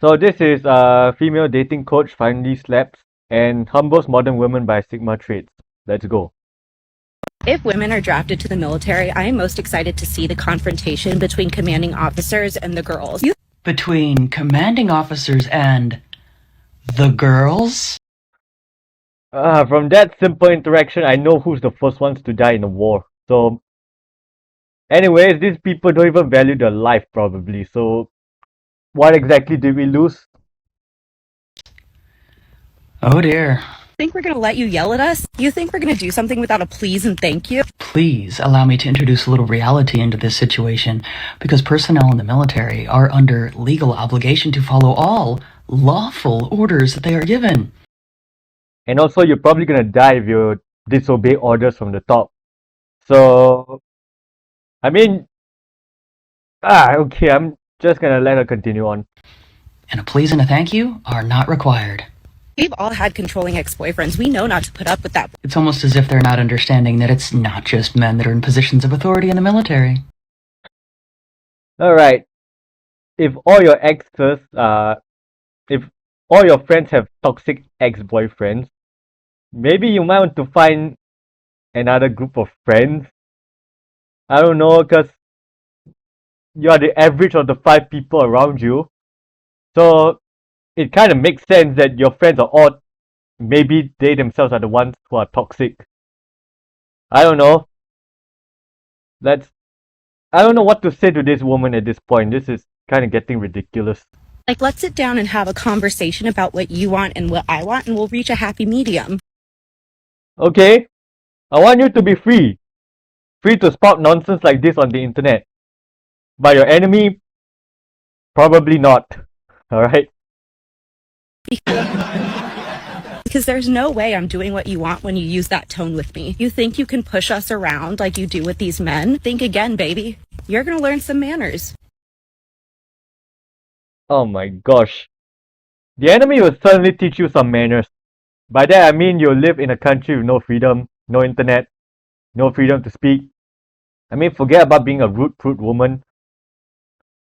So this is female dating coach finally slaps and humbles modern women by Sigma traits. Let's go. If women are drafted to the military, I am most excited to see the confrontation between commanding officers and the girls. Between commanding officers and the girls? From that simple interaction, I know who's the first ones to die in a war. So, anyways, these people don't even value their life probably. So, what exactly did we lose? Oh dear. Think we're gonna let you yell at us? You think we're gonna do something without a please and thank you? Please allow me to introduce a little reality into this situation, because personnel in the military are under legal obligation to follow all lawful orders that they are given. And also, you're probably gonna die if you disobey orders from the top. So, I mean, okay, I'm just gonna let her continue on. And a please and a thank you are not required. We've all had controlling ex-boyfriends. We know not to put up with that. It's almost as if they're not understanding that it's not just men that are in positions of authority in the military. Alright, if all your exes, if all your friends have toxic ex-boyfriends, maybe you might want to find another group of friends. I don't know, because you are the average of the 5 people around you. So it kind of makes sense that your friends are odd. Maybe they themselves are the ones who are toxic. I don't know. I don't know what to say to this woman at this point. This is kind of getting ridiculous. Like, let's sit down and have a conversation about what you want and what I want, and we'll reach a happy medium. Okay, I want you to be free. Free to spout nonsense like this on the internet. But your enemy, probably not. Alright? Because there's no way I'm doing what you want when you use that tone with me. You think you can push us around like you do with these men? Think again, baby. You're gonna learn some manners. Oh my gosh. The enemy will certainly teach you some manners. By that I mean you live in a country with no freedom, no internet, no freedom to speak. I mean, forget about being a rude prude woman.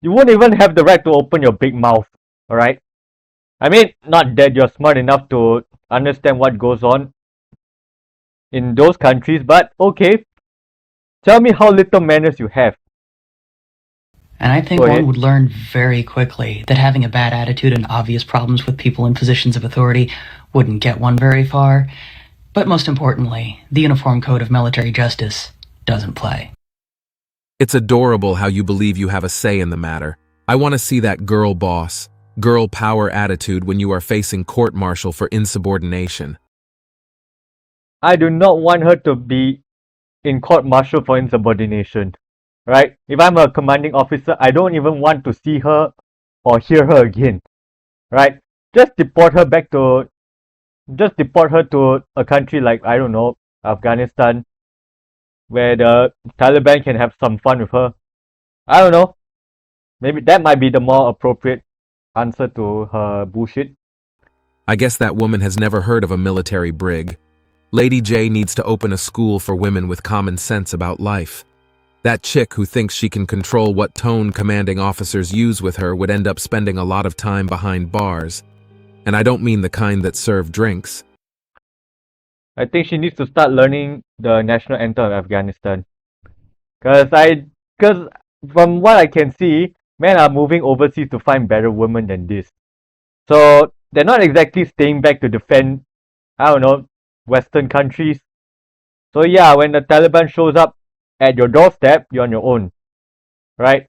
You won't even have the right to open your big mouth, alright? I mean, not that you're smart enough to understand what goes on in those countries, but okay. Tell me how little manners you have. And I think Go ahead. one would learn very quickly that having a bad attitude and obvious problems with people in positions of authority wouldn't get one very far. But most importantly, the Uniform Code of Military Justice doesn't play. It's adorable how you believe you have a say in the matter. I want to see that girl boss, girl power attitude when you are facing court-martial for insubordination. I do not want her to be in court martial for insubordination. Right? If I'm a commanding officer, I don't even want to see her or hear her again. Right? Just deport her to a country like, I don't know, Afghanistan, where the Taliban can have some fun with her. I don't know. Maybe that might be the more appropriate answer to her bullshit. I guess that woman has never heard of a military brig. Lady J needs to open a school for women with common sense about life. That chick who thinks she can control what tone commanding officers use with her would end up spending a lot of time behind bars. And I don't mean the kind that serve drinks. I think she needs to start learning the national anthem of Afghanistan. Cause from what I can see, men are moving overseas to find better women than this. So they're not exactly staying back to defend, I don't know, Western countries. So yeah, when the Taliban shows up at your doorstep, you're on your own. Right?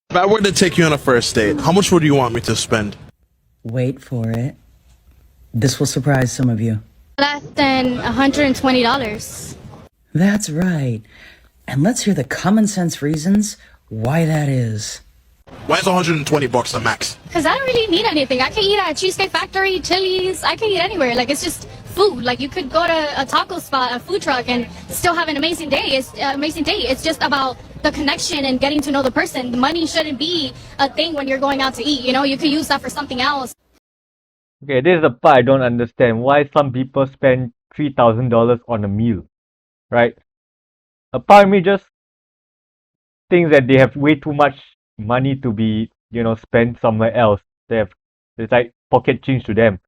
If I were to take you on a first date, how much would you want me to spend? Wait for it. This will surprise some of you. Less than $120. That's right. And let's hear the common sense reasons why that is. Why is $120 the max? Because I don't really need anything. I can eat at Cheesecake Factory, Chili's. I can eat anywhere. Like, it's just food. Like, you could go to a taco spot, a food truck, and still have an amazing day. It's just about the connection and getting to know the person. Money shouldn't be a thing when you're going out to eat. You know, you could use that for something else. Okay, this is the part I don't understand. Why some people spend $3,000 on a meal, right? A part of me just thinks that they have way too much money to be spend somewhere else. It's like pocket change to them.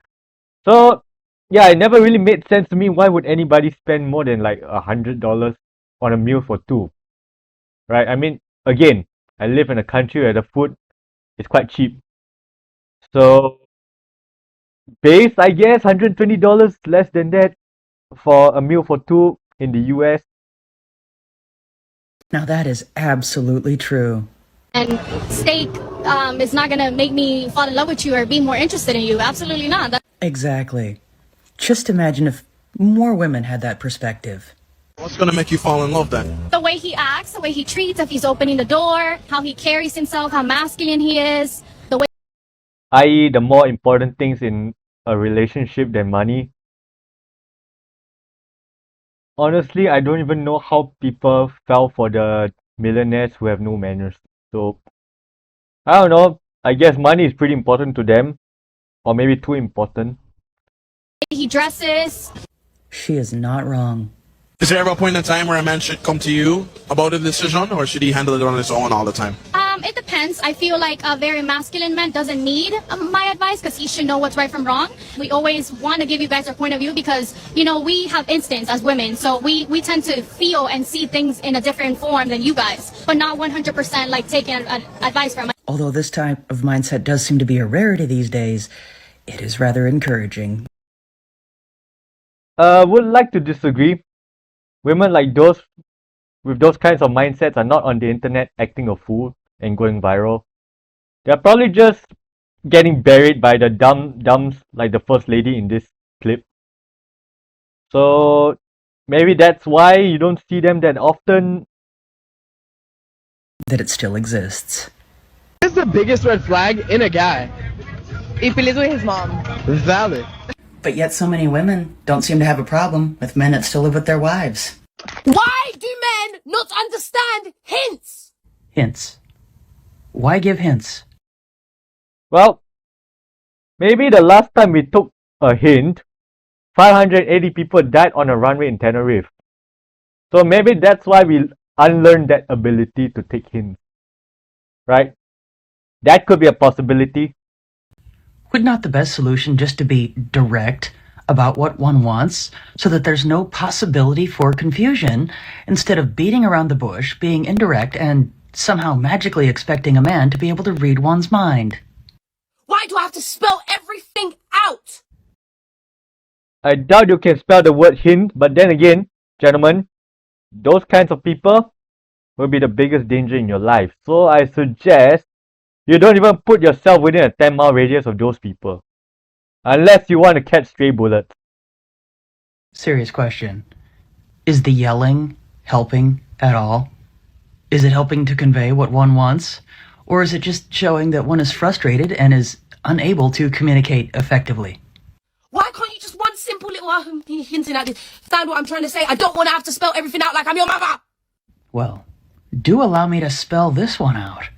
So yeah, it never really made sense to me. Why would anybody spend more than like $100 on a meal for two? Right? I mean, again, I live in a country where the food is quite cheap. So base, I guess, $120 less than that for a meal for two in the US. Now that is absolutely true. And steak is not gonna make me fall in love with you or be more interested in you. Absolutely not. Exactly. Just imagine if more women had that perspective. What's gonna make you fall in love then? The way he acts, the way he treats, if he's opening the door, how he carries himself, how masculine he is, the way I.e., the more important things in a relationship than money. Honestly, I don't even know how people fell for the millionaires who have no manners. So, I don't know. I guess money is pretty important to them, or maybe too important. he dresses. She is not wrong. Is there ever a point in time where a man should come to you about a decision, or should he handle it on his own all the time? It depends. I feel like a very masculine man doesn't need my advice because he should know what's right from wrong. We always want to give you guys our point of view because, we have instincts as women. So we tend to feel and see things in a different form than you guys, but not 100% like taking advice from. Although this type of mindset does seem to be a rarity these days, it is rather encouraging. Would like to disagree. Women like those with those kinds of mindsets are not on the internet acting a fool and going viral. They're probably just getting buried by the dumps like the first lady in this clip. So maybe that's why you don't see them that often. That it still exists. What's the biggest red flag in a guy? If he lives with his mom. Valid. But yet so many women don't seem to have a problem with men that still live with their wives. Why do men not understand hints? Hints. Why give hints? Well, maybe the last time we took a hint, 580 people died on a runway in Tenerife. So maybe that's why we unlearned that ability to take hints. Right? That could be a possibility. Would not the best solution just to be direct about what one wants so that there's no possibility for confusion instead of beating around the bush, being indirect, and somehow magically expecting a man to be able to read one's mind? Why do I have to spell everything out? I doubt you can spell the word hint, but then again, gentlemen, those kinds of people will be the biggest danger in your life. So I suggest you don't even put yourself within a 10-mile radius of those people. Unless you want to catch stray bullets. Serious question. Is the yelling helping at all? Is it helping to convey what one wants? Or is it just showing that one is frustrated and is unable to communicate effectively? Why can't you just one simple little hinting at this? Understand what I'm trying to say? I don't want to have to spell everything out like I'm your mother. Well, do allow me to spell this one out.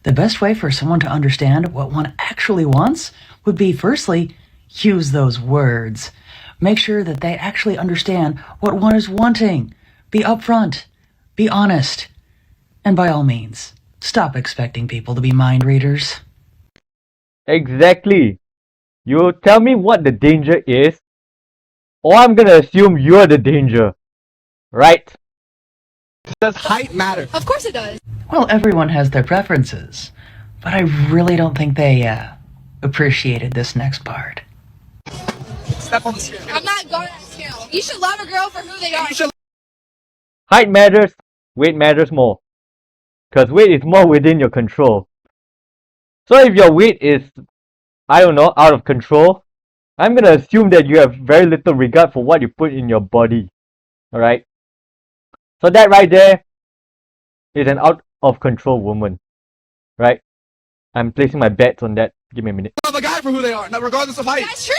The best way for someone to understand what one actually wants would be, firstly, use those words. Make sure that they actually understand what one is wanting. Be upfront. Be honest. And by all means, stop expecting people to be mind readers. Exactly. You tell me what the danger is, or I'm gonna assume you're the danger. Right? Does height matter? Of course it does. Well, everyone has their preferences, but I really don't think they appreciated this next part. Step on the scale. I'm not going to scale. You should love a girl for who they are. Height matters, weight matters more. Because weight is more within your control. So if your weight is, I don't know, out of control, I'm gonna assume that you have very little regard for what you put in your body. Alright? So that right there is an out of control woman. Right? I'm placing my bets on that. Give me a minute. Love a guy for who they are, not regardless of height. That's true.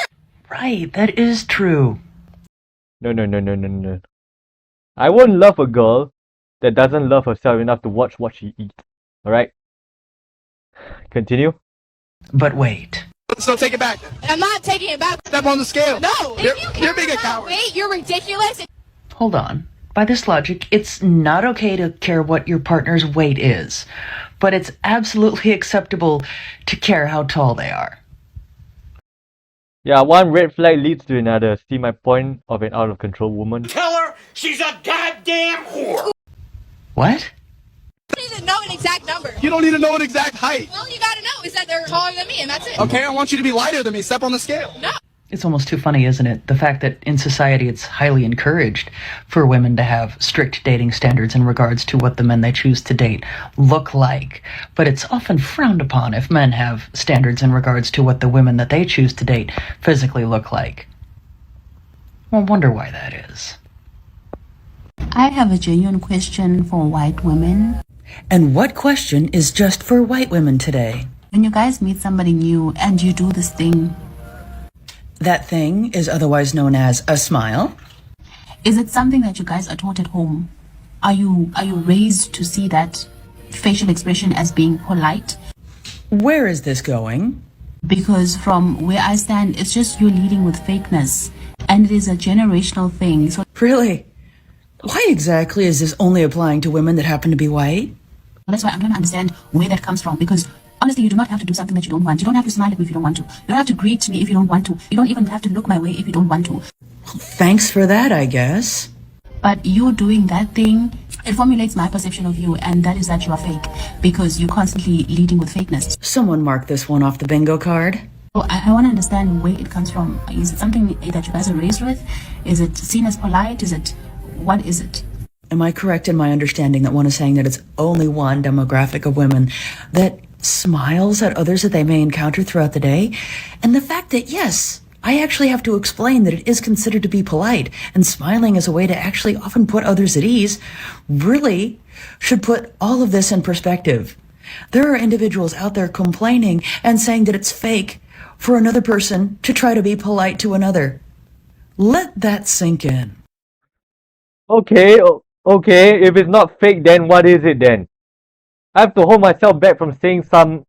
Right, that is true. No. I won't love a girl that doesn't love herself enough to watch what she eats. Alright? Continue. But wait. So take it back. I'm not taking it back. Step on the scale. No. You're being a coward. Wait, you're ridiculous. Hold on. By this logic, it's not okay to care what your partner's weight is, but it's absolutely acceptable to care how tall they are. Yeah, one red flag leads to another. See my point of an out of control woman? Tell her she's a goddamn whore. What? You need to know an exact number. You don't need to know an exact height. All you gotta know is that they're taller than me, and that's it. Okay, I want you to be lighter than me. Step on the scale. No. It's almost too funny, isn't it? The fact that in society it's highly encouraged for women to have strict dating standards in regards to what the men they choose to date look like. But it's often frowned upon if men have standards in regards to what the women that they choose to date physically look like. I wonder why that is. I have a genuine question for white women. And what question is just for white women today? When you guys meet somebody new and you do this thing, That thing is otherwise known as a smile. is it something that you guys are taught at home? Are you raised to see that facial expression as being polite? Where is this going? Because from where I stand, it's just you leading with fakeness. And it is a generational thing. So Really? Why exactly is this only applying to women that happen to be white? that's why I'm trying to understand where that comes from. Because honestly, you do not have to do something that you don't want. You don't have to smile at me if you don't want to. You don't have to greet me if you don't want to. You don't even have to look my way if you don't want to. Thanks for that, I guess. But you doing that thing, it formulates my perception of you, and that is that you are fake. Because you're constantly leading with fakeness. Someone mark this one off the bingo card. So I want to understand where it comes from. Is it something that you guys are raised with? Is it seen as polite? What is it? Am I correct in my understanding that one is saying that it's only one demographic of women that smiles at others that they may encounter throughout the day? And the fact that, yes, I actually have to explain that it is considered to be polite, and smiling is a way to actually often put others at ease, really should put all of this in perspective. There are individuals out there complaining and saying that it's fake for another person to try to be polite to another. Let that sink in. Okay, okay, if it's not fake, then what is it then? I have to hold myself back from saying some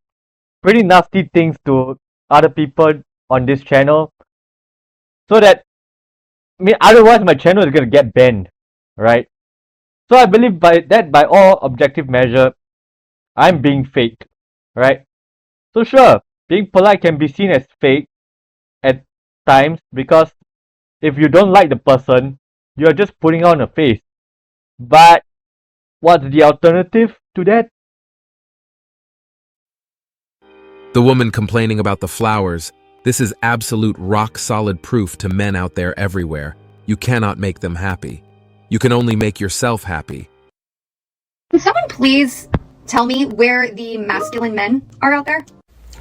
pretty nasty things to other people on this channel, so that, otherwise my channel is gonna get banned, right? So I believe by all objective measure, I'm being fake, right? So sure, being polite can be seen as fake at times, because if you don't like the person, you're just putting on a face. But what's the alternative to that? The woman complaining about the flowers. This is absolute rock-solid proof to men out there everywhere. You cannot make them happy. You can only make yourself happy. Can someone please tell me where the masculine men are out there?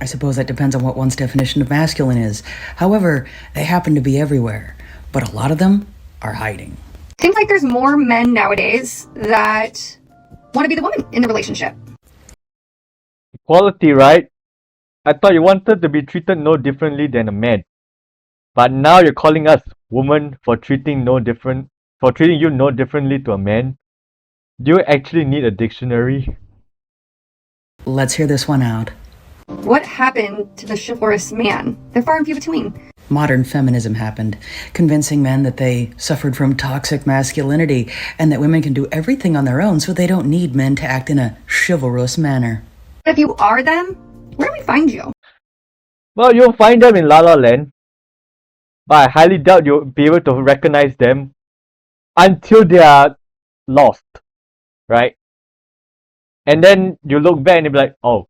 I suppose that depends on what one's definition of masculine is. However, they happen to be everywhere, but a lot of them are hiding. Seems like there's more men nowadays that want to be the woman in the relationship. Equality, right? I thought you wanted to be treated no differently than a man. But now you're calling us women for treating you no differently to a man. Do you actually need a dictionary? Let's hear this one out. What happened to the chivalrous man? They're far and few between. Modern feminism happened, convincing men that they suffered from toxic masculinity and that women can do everything on their own, so they don't need men to act in a chivalrous manner. If you are them, where do we find you? Well, you'll find them in La La Land, but I highly doubt you'll be able to recognize them until they are lost, right? And then you look back and you'll be like, oh,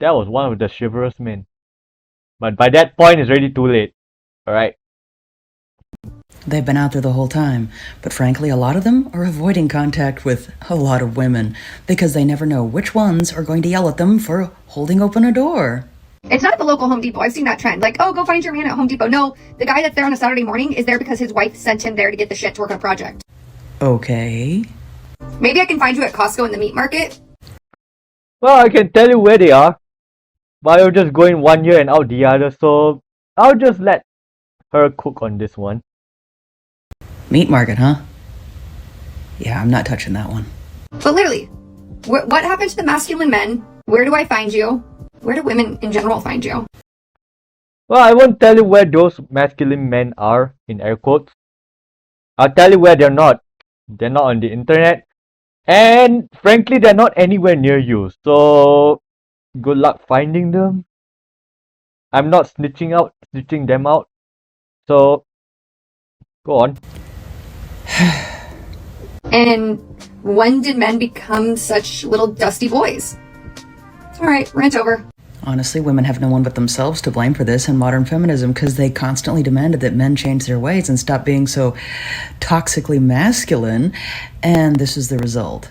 that was one of the chivalrous men. But by that point, it's already too late, alright? They've been out there the whole time, but frankly, a lot of them are avoiding contact with a lot of women because they never know which ones are going to yell at them for holding open a door. It's not at the local Home Depot. I've seen that trend. Like, oh, go find your man at Home Depot. No, the guy that's there on a Saturday morning is there because his wife sent him there to get the shit to work on a project. Okay. Maybe I can find you at Costco in the meat market. Well, I can tell you where they are, but I'll just go in one ear and out the other, so I'll just let her cook on this one. Meat market, huh? Yeah, I'm not touching that one. But literally, what happened to the masculine men? Where do I find you? Where do women in general find you? Well, I won't tell you where those masculine men are, in air quotes. I'll tell you where they're not, They're not on the internet. And frankly, they're not anywhere near you. So good luck finding them. I'm not snitching them out. So go on. And when did men become such little dusty boys? Alright, rant over. Honestly, women have no one but themselves to blame for this in modern feminism because they constantly demanded that men change their ways and stop being so toxically masculine, and this is the result.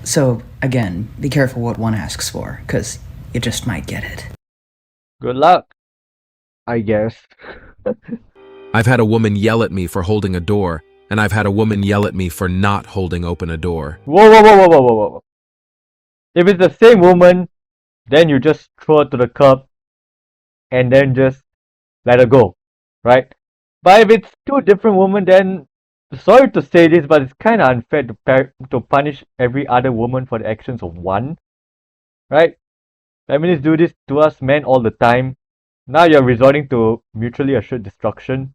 So, again, be careful what one asks for, because you just might get it. Good luck, I guess. I've had a woman yell at me for holding a door, and I've had a woman yell at me for not holding open a door. Whoa. If it's the same woman, then you just throw her to the curb and then just let her go, right? But if it's two different women, then sorry to say this, but it's kind of unfair to punish every other woman for the actions of one, right? Feminists do this to us men all the time. Now you're resorting to mutually assured destruction,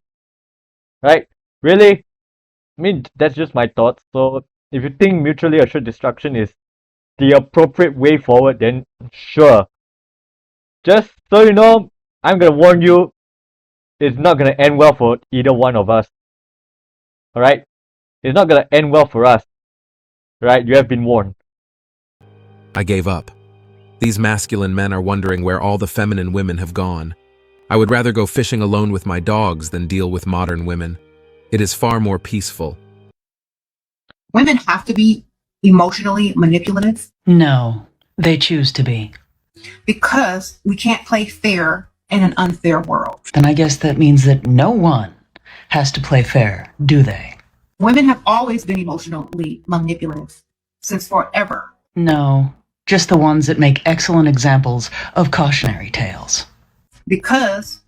right? Really? I mean, that's just my thoughts. So if you think mutually assured destruction is the appropriate way forward, then sure. Just so you know, I'm gonna warn you, it's not gonna end well for either one of us. Alright? It's not gonna end well for us. Right? You have been warned. I gave up. These masculine men are wondering where all the feminine women have gone. I would rather go fishing alone with my dogs than deal with modern women. It is far more peaceful. Women have to be emotionally manipulative No, they choose to be. because we can't play fair in an unfair world. Then I guess that means that no one has to play fair, do they? Women have always been emotionally manipulative since forever. No, just the ones that make excellent examples of cautionary tales. Because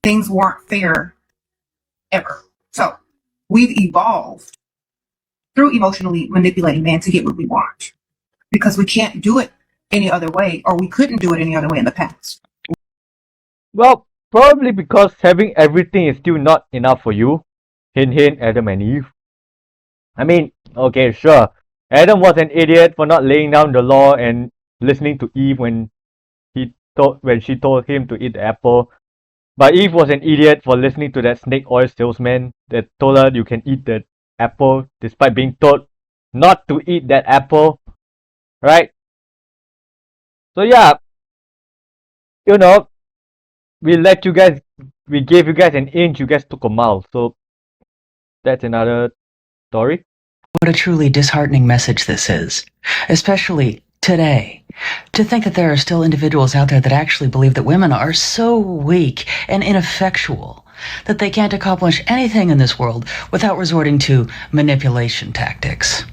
things weren't fair ever. So we've evolved through emotionally manipulating men to get what we want. Because we can't do it any other way, or we couldn't do it any other way in the past. Well, probably because having everything is still not enough for you. Hint hint, Adam and Eve. I mean, okay, sure. Adam was an idiot for not laying down the law and listening to Eve when she told him to eat the apple. But Eve was an idiot for listening to that snake oil salesman that told her you can eat the apple despite being told not to eat that apple. Right? So yeah, you know, we gave you guys an inch, you guys took a mile. So that's another story. What a truly disheartening message this is, especially today. To think that there are still individuals out there that actually believe that women are so weak and ineffectual that they can't accomplish anything in this world without resorting to manipulation tactics.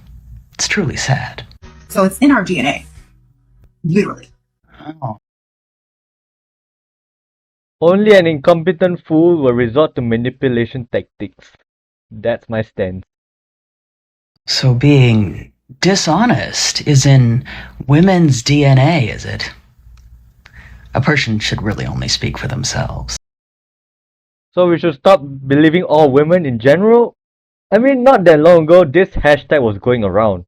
It's truly sad. So it's in our DNA. Literally. Oh. Only an incompetent fool will resort to manipulation tactics. That's my stance. So being dishonest is in women's DNA, is it? A person should really only speak for themselves. So we should stop believing all women in general? I mean, not that long ago, this hashtag was going around.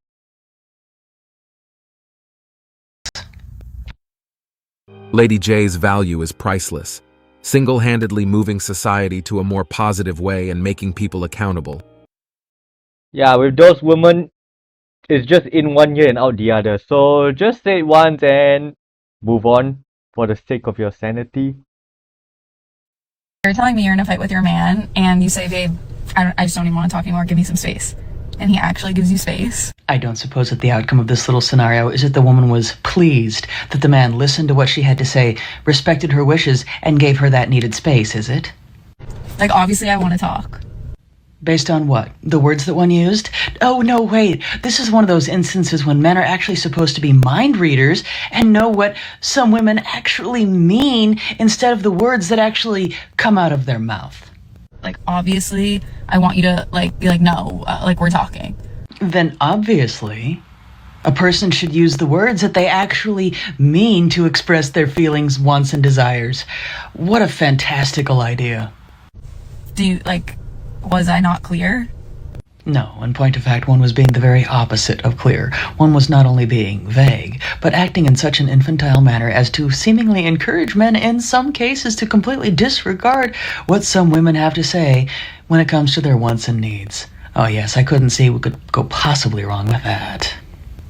Lady J's value is priceless, single-handedly moving society to a more positive way and making people accountable. Yeah, with those women, it's just in one ear and out the other. So just say it once and move on for the sake of your sanity. You're telling me you're in a fight with your man and you say, babe, I just don't even want to talk anymore, give me some space. And he actually gives you space. I don't suppose that the outcome of this little scenario is that the woman was pleased that the man listened to what she had to say, respected her wishes, and gave her that needed space, is it? Like, obviously I want to talk. Based on what? The words that one used? Oh, no, wait. This is one of those instances when men are actually supposed to be mind readers and know what some women actually mean instead of the words that actually come out of their mouth. Like, obviously, I want you to, be like, no, we're talking. Then obviously, a person should use the words that they actually mean to express their feelings, wants, and desires. What a fantastical idea. Was I not clear? No, in point of fact, one was being the very opposite of clear. One was not only being vague, but acting in such an infantile manner as to seemingly encourage men in some cases to completely disregard what some women have to say when it comes to their wants and needs. Oh yes, I couldn't see what could go possibly wrong with that.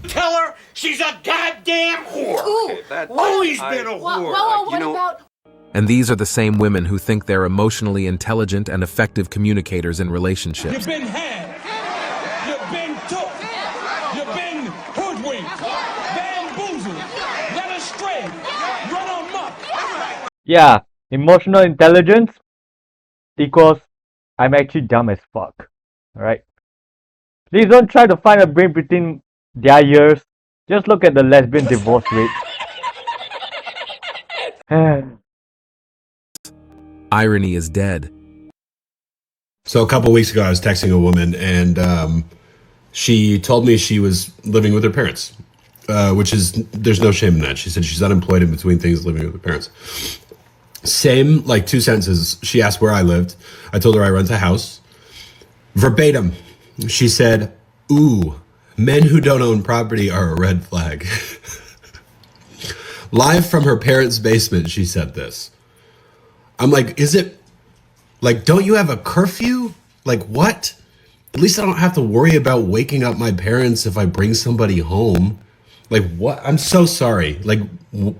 Tell her she's a goddamn whore. Ooh, Always been a whore. what about... And these are the same women who think they're emotionally intelligent and effective communicators in relationships. You've been had. You've been took. You've been hoodwinked. Bamboozled. Led astray. Run amok. Yeah, emotional intelligence equals I'm actually dumb as fuck. Alright? Please don't try to find a brain between their ears. Just look at the lesbian divorce rate. Irony is dead. So a couple weeks ago, I was texting a woman, and she told me she was living with her parents, which is, there's no shame in that. She said she's unemployed in between things, living with her parents. Same, like 2 sentences. She asked where I lived. I told her I rent a house. Verbatim, she said, "Ooh, men who don't own property are a red flag." Live from her parents' basement, she said this. I'm like, is it, like, don't you have a curfew? Like, what? At least I don't have to worry about waking up my parents if I bring somebody home. Like, what? I'm so sorry. Like,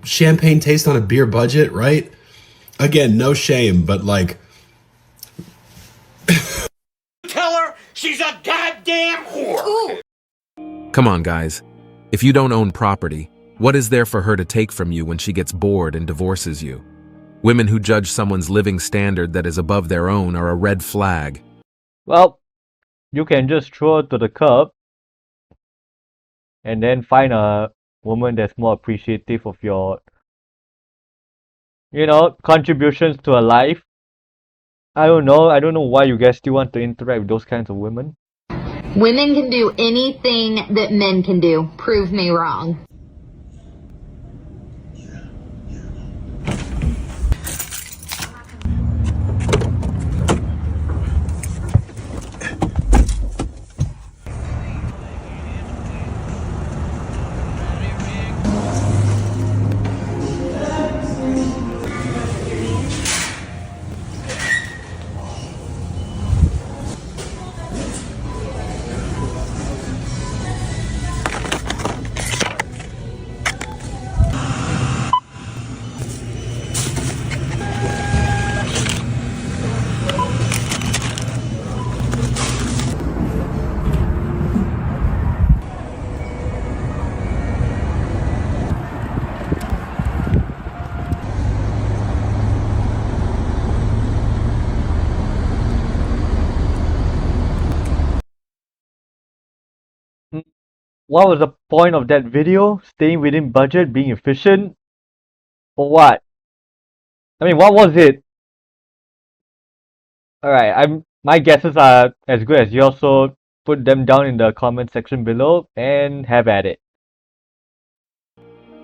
champagne taste on a beer budget, right? Again, no shame, but like... Tell her she's a goddamn whore. Come on, guys. If you don't own property, what is there for her to take from you when she gets bored and divorces you? Women who judge someone's living standard that is above their own are a red flag. Well, you can just throw her to the curb and then find a woman that's more appreciative of your, contributions to her life. I don't know why you guys still want to interact with those kinds of women. Women can do anything that men can do. Prove me wrong. What was the point of that video? Staying within budget, being efficient? For what? I mean, what was it? Alright, my guesses are as good as yours, so put them down in the comment section below and have at it.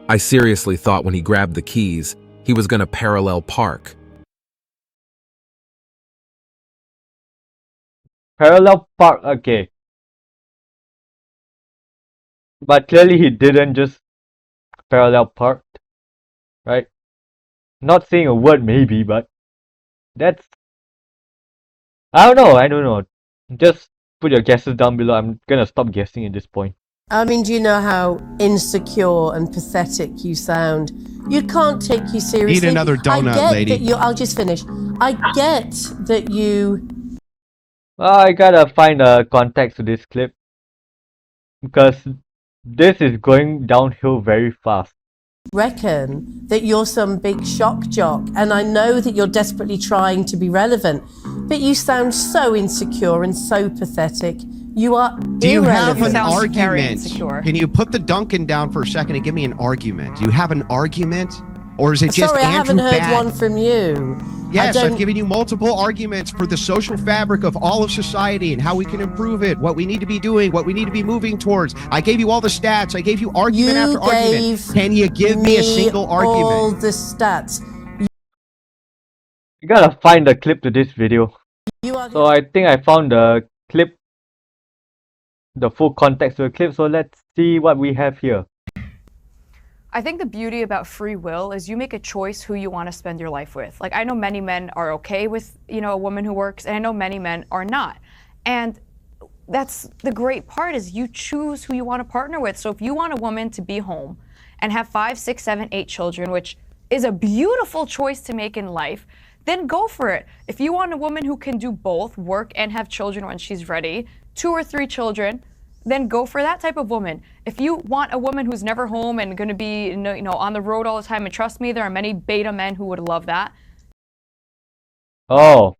I seriously thought when he grabbed the keys, he was gonna parallel park. Parallel park, okay. But clearly he didn't just parallel park, right? Not saying a word maybe, but that's... I don't know. Just put your guesses down below. I'm gonna stop guessing at this point. I mean, do you know how insecure and pathetic you sound? You can't take you seriously. Eat another donut, I get lady. That I'll just finish. I get that you... Well, I gotta find a context to this clip, because this is going downhill very fast. reckon that you're some big shock jock, and I know that you're desperately trying to be relevant, but you sound so insecure and so pathetic. You are Do you have irrelevant. an argument? Can you put the Duncan down for a second and give me an argument? Do you have an argument? Or is it just Sorry, I Andrew haven't heard bad? one from you. Yes, I I've don't- given you multiple arguments for the social fabric of all of society and how we can improve it, what we need to be doing, what we need to be moving towards. I gave you all the stats. I gave you argument after argument. gave Can you give me a single argument? all the stats. You gotta find the clip to this video. You are So I think I found the clip the full context of the clip, so let's see what we have here. I think the beauty about free will is you make a choice who you want to spend your life with. Like, I know many men are okay with, a woman who works, and I know many men are not. And that's the great part, is you choose who you want to partner with. So if you want a woman to be home and have 5, 6, 7, 8 children, which is a beautiful choice to make in life, then go for it. If you want a woman who can do both, work and have children when she's ready, 2 or 3 children, then go for that type of woman. If you want a woman who's never home and going to be, on the road all the time, and trust me, there are many beta men who would love that. Oh,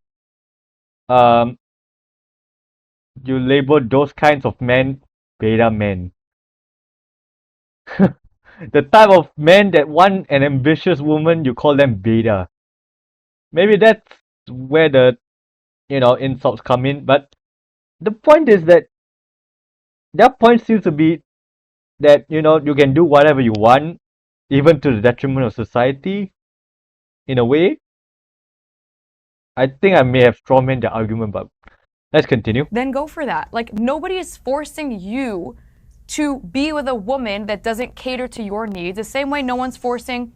you labeled those kinds of men beta men. The type of men that want an ambitious woman, you call them beta. Maybe that's where the, insults come in. But the point is that their point seems to be that, you can do whatever you want, even to the detriment of society, in a way. I think I may have strawman the argument, but let's continue. Then go for that. Like, nobody is forcing you to be with a woman that doesn't cater to your needs. The same way no one's forcing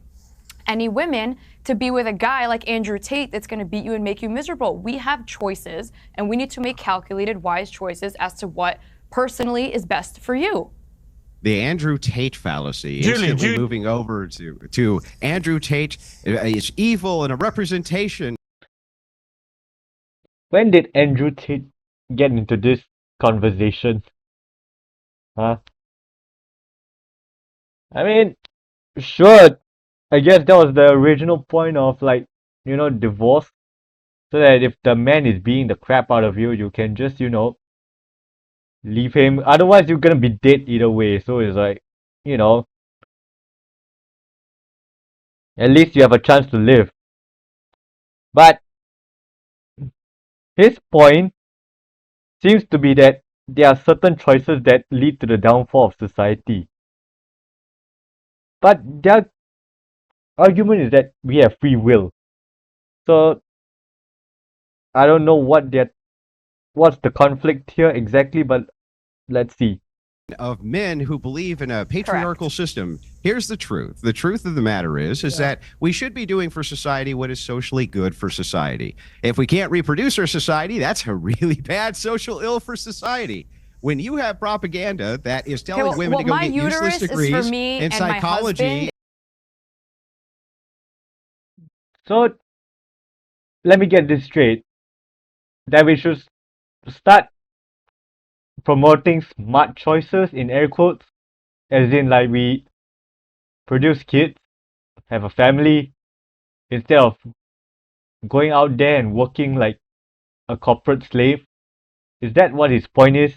any women to be with a guy like Andrew Tate that's going to beat you and make you miserable. We have choices, and we need to make calculated, wise choices as to what personally is best for you. The Andrew Tate fallacy, instantly moving over to Andrew Tate is evil and a representation. When did Andrew Tate get into this conversation? Huh? I mean, sure, I guess that was the original point of, divorce. So that if the man is beating the crap out of you, you can just, leave him. Otherwise, you're gonna be dead either way. So it's like, at least you have a chance to live. But his point seems to be that there are certain choices that lead to the downfall of society. But their argument is that we have free will. So I don't know what's the conflict here exactly, but let's see. Of men who believe in a patriarchal system. Here's the truth. The truth of the matter is that we should be doing for society what is socially good for society. If we can't reproduce our society, that's a really bad social ill for society. When you have propaganda that is telling women to go get useless degrees in psychology. So let me get this straight. That we should start promoting smart choices in air quotes, as in like we produce kids, have a family, instead of going out there and working like a corporate slave. Is that what his point is?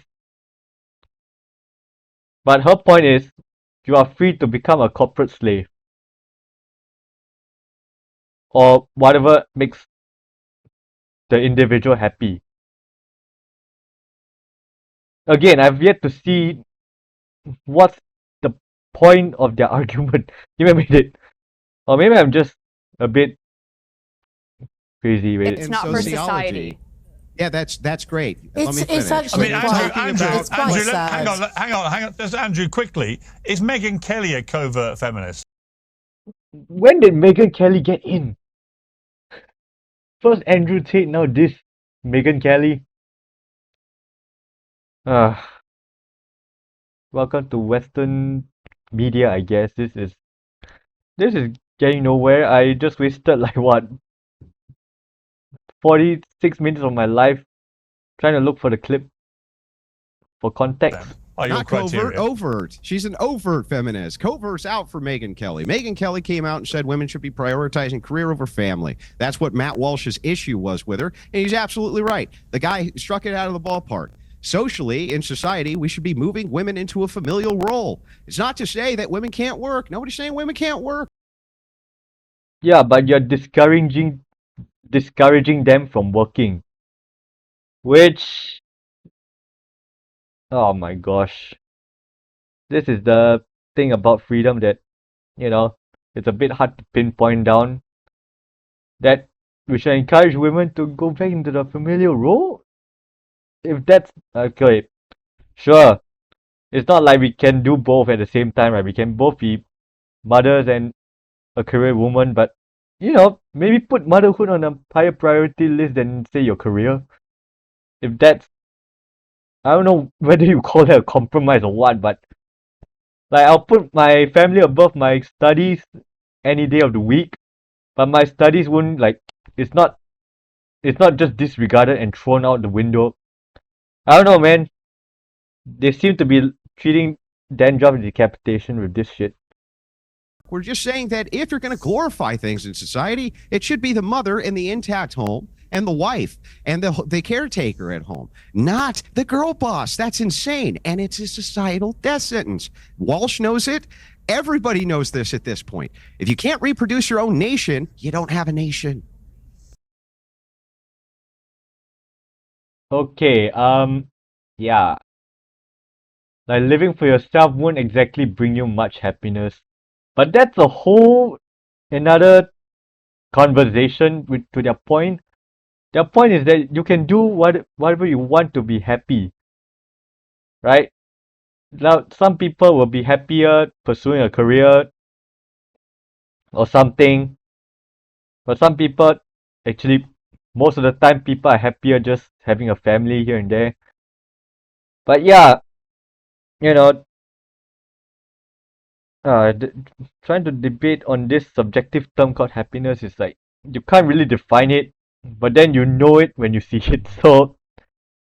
But her point is, you are free to become a corporate slave, or whatever makes the individual happy. Again, I've yet to see what's the point of their argument. Or maybe I'm just a bit crazy with It's not for society. Yeah, that's great. It's actually Andrew, hang on. Just Andrew, quickly. Is Megyn Kelly a covert feminist? When did Megyn Kelly get in? First Andrew Tate, now this Megyn Kelly. Welcome to Western media, I guess. This is getting nowhere. I just wasted 46 minutes of my life trying to look for the clip for context. Not covert, overt. She's an overt feminist. Covert's out for Megyn Kelly. Megyn Kelly came out and said women should be prioritizing career over family. That's what Matt Walsh's issue was with her, and he's absolutely right. The guy struck it out of the ballpark. Socially, in society, we should be moving women into a familial role. It's not to say that women can't work. Nobody's saying women can't work. Yeah, but you're discouraging them from working. Which, oh my gosh. This is the thing about freedom that, it's a bit hard to pinpoint down. That we should encourage women to go back into the familial role? If that's, okay. Sure, it's not like we can do both at the same time, right? We can both be mothers and a career woman, but maybe put motherhood on a higher priority list than say your career. If that's, I don't know whether you call that a compromise or what, but like I'll put my family above my studies any day of the week, but my studies won't it's not just disregarded and thrown out the window. I don't know, man. They seem to be treating dandruff and decapitation with this shit. We're just saying that if you're going to glorify things in society, it should be the mother in the intact home and the wife and the caretaker at home, not the girl boss. That's insane. And it's a societal death sentence. Walsh knows it. Everybody knows this at this point. If you can't reproduce your own nation, you don't have a nation. Okay, yeah. Like living for yourself won't exactly bring you much happiness. But that's a whole another conversation to their point. Their point is that you can do whatever you want to be happy. Right? Now some people will be happier pursuing a career or something. But some people actually most of the time people are happier just having a family here and there. But yeah, you know, trying to debate on this subjective term called happiness is like you can't really define it, but then you know it when you see it. So,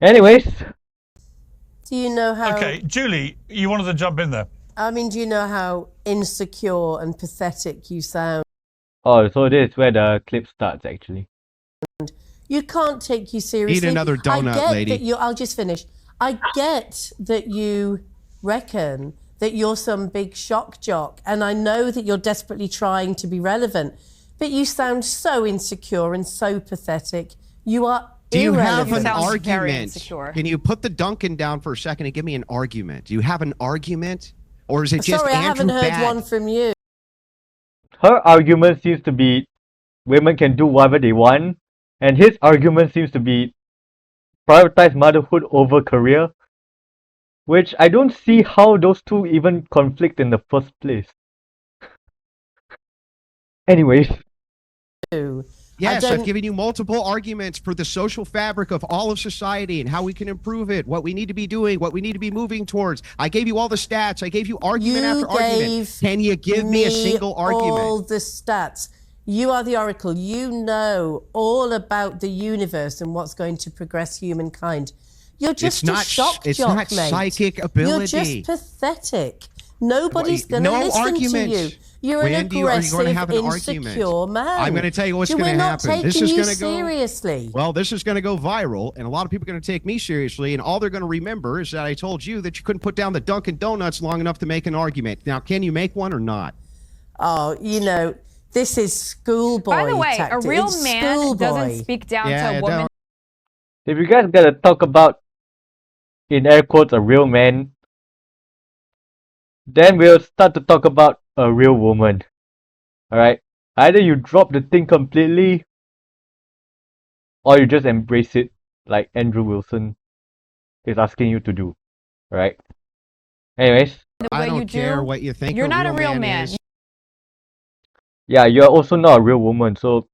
anyways, Do you know how? Okay, Julie, you wanted to jump in there. I mean, do you know how insecure and pathetic you sound? oh, so this is where the clip starts actually. You can't take you seriously. Eat another donut, I get lady. That I'll just finish. I get that you reckon that you're some big shock jock, and I know that you're desperately trying to be relevant, but you sound so insecure and so pathetic. You are Do you have irrelevant. an argument? Can you put the Duncan down for a second and give me an argument? Do you have an argument? Or is it just Sorry, I Andrew haven't heard bad? one from you. Her argument seems to be women can do whatever they want, and his argument seems to be prioritize motherhood over career, which I don't see how those two even conflict in the first place. Anyways. Yes, I've given you multiple arguments for the social fabric of all of society and how we can improve it, what we need to be doing, what we need to be moving towards. I gave you all the stats. I gave you argument after argument. Can you give me a single argument? All the stats. You are the oracle. You know all about the universe and what's going to progress humankind. You're just It's not- a shock it's jock, not mate. psychic You're ability. just pathetic. Nobody's going to No listen arguments. to you. You're When an are you going aggressive, to have an insecure argument? man. I'm going to tell you what's We're going to not happen. This taking is you going to go seriously. Well, this is going to go viral, and a lot of people are going to take me seriously, and all they're going to remember is that I told you that you couldn't put down the Dunkin' Donuts long enough to make an argument. Now, can you make one or not? Oh, you know, this is schoolboy By the way, tactic. a real It's man schoolboy. doesn't speak down to a woman. If you guys gotta talk about, in air quotes, a real man, then we'll start to talk about a real woman. Alright? Either you drop the thing completely, or you just embrace it like Andrew Wilson is asking you to do. Alright? Anyways. I don't care what you think. You're not a real man. is. Yeah, you're also not a real woman, so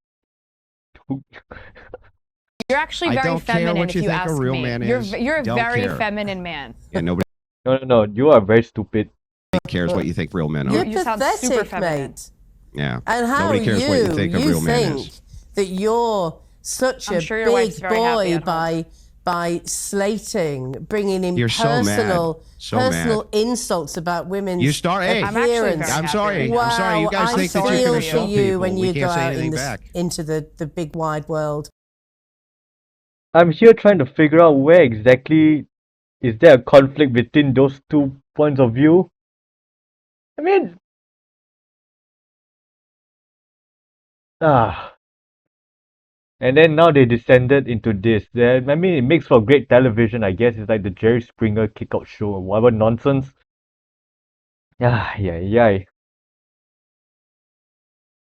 You're actually I very don't care feminine what if you you think a ask real me. man You're is. you're a Don't very care. feminine man. Yeah, nobody no, you are very stupid. cares what you think real men are. You're You sound super pathetic, feminine. mate. Yeah. And how Nobody cares what you think a real man think is. that you're such I'm a sure your wife's big very happy boy at by slating, bringing in You're so mad. personal So personal mad. insults about women's You start. Hey, I'm actually appearance. very I'm happy sorry. with Wow, I'm sorry. You guys I think that you feel can for insult you people. when We you can't go say out anything in back. into the big wide world. I'm here trying to figure out where exactly is there a conflict between those two points of view. I mean, and then now they descended into this. I mean, it makes for great television, I guess. It's like the Jerry Springer kickout show or whatever nonsense. Yeah.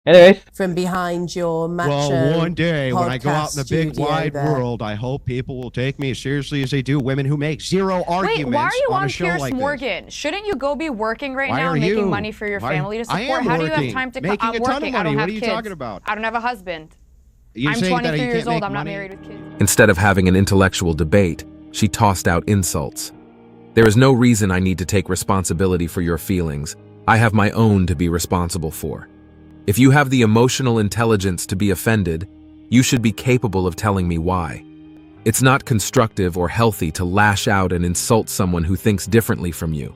Anyways, from behind your macho Well, one day when I go out in the podcast big studio wide there. world, I hope people will take me as seriously as they do women who make zero arguments Wait, why are you on a on show Piers like this. Morgan? Shouldn't you go be working right Why now are and making you? money for your Why- family to I support? am How do you have working, time to making I'm a ton of working. money. I don't What have are you kids. talking about? I don't have a husband. You I'm saying that 23 you years can't old. make I'm not money? married with kids. Instead of having an intellectual debate, she tossed out insults. There is no reason I need to take responsibility for your feelings. I have my own to be responsible for. If you have the emotional intelligence to be offended, you should be capable of telling me why. It's not constructive or healthy to lash out and insult someone who thinks differently from you.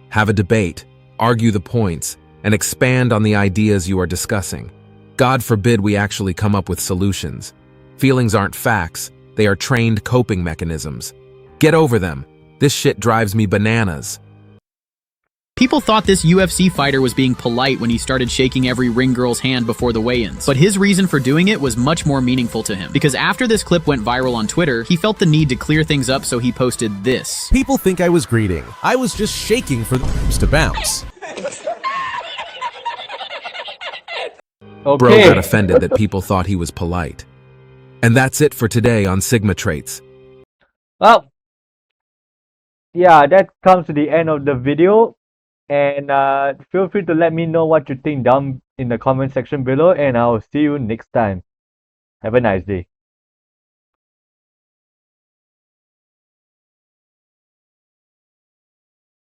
Have a debate, argue the points, and expand on the ideas you are discussing. God forbid we actually come up with solutions. Feelings aren't facts, they are trained coping mechanisms. Get over them. This shit drives me bananas. People thought this UFC fighter was being polite when he started shaking every ring girl's hand before the weigh-ins. But his reason for doing it was much more meaningful to him. Because after this clip went viral on Twitter, he felt the need to clear things up, so he posted this. People think I was greeting. I was just shaking for the to bounce. Bro got offended that people thought he was polite. And that's it for today on Sigma Traits. well, yeah, that comes to the end of the video. And feel free to let me know what you think down in the comment section below. And I'll see you next time. Have a nice day.